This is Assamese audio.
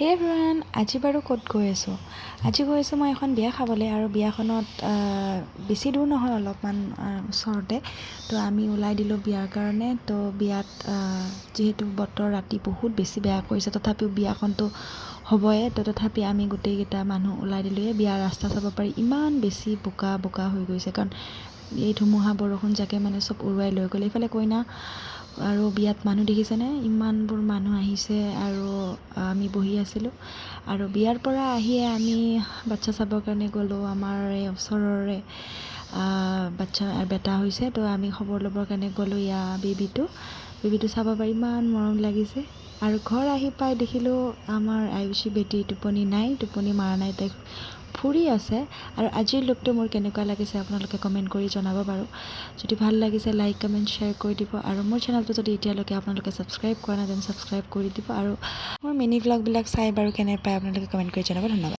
হে এভৰিৱান, আজি বাৰু ক'ত গৈ আছোঁ? আজি গৈ আছোঁ মই এখন বিয়া খাবলৈ, আৰু বিয়াখনত বেছি দূৰ নহয়, অলপমান ওচৰতে। তো আমি ওলাই দিলোঁ বিয়াৰ কাৰণে। তো বিয়াত যিহেতু বতৰ ৰাতি বহুত বেছি বেয়া কৰিছে, তথাপিও বিয়াখনতো হ'বই। তো তথাপি আমি গোটেইকেইটা মানুহ ওলাই দিলোঁ। এই বিয়াৰ ৰাস্তা চাব পাৰি, ইমান বেছি বোকা বোকা হৈ গৈছে, কাৰণ এই ধুমুহা বৰষুণ জাকে মানে চব উৰুৱাই লৈ গ'ল। এইফালে কইনা আৰু বিয়াত মানুহ দেখিছেনে, ইমানবোৰ মানুহ আহিছে। আৰু আমি বহি আছিলোঁ, আৰু বিয়াৰ পৰা আহিয়ে আমি বাচ্ছা চাবৰ কাৰণে গ'লোঁ। আমাৰ এই ওচৰৰে বাচ্ছা বেটা হৈছে, তো আমি খবৰ ল'বৰ কাৰণে গ'লোঁ। বেবীটো চাব পাৰি, ইমান মৰম লাগিছে। আৰু ঘৰ আহি পাই দেখিলোঁ আমাৰ আয়ুষী বেটী টোপনি নাই, টোপনি মৰা নাই, তাই ফুৰি আছে। আৰু আজিৰ লুকটো মোৰ কেনেকুৱা লাগিছে আপোনালোকে কমেণ্ট কৰি জনাব বাৰু। যদি ভাল লাগিছে লাইক কমেণ্ট শ্বেয়াৰ কৰি দিব, আৰু মোৰ চেনেলটো যদি এতিয়ালৈকে আপোনালোকে ছাবস্ক্ৰাইব কৰা নাই, দেন ছাবস্ক্ৰাইব কৰি দিব। আৰু মোৰ মিনি ভ্লগবিলাক চাই বাৰু কেনে পায় আপোনালোকে কমেণ্ট কৰি জনাব। ধন্যবাদ।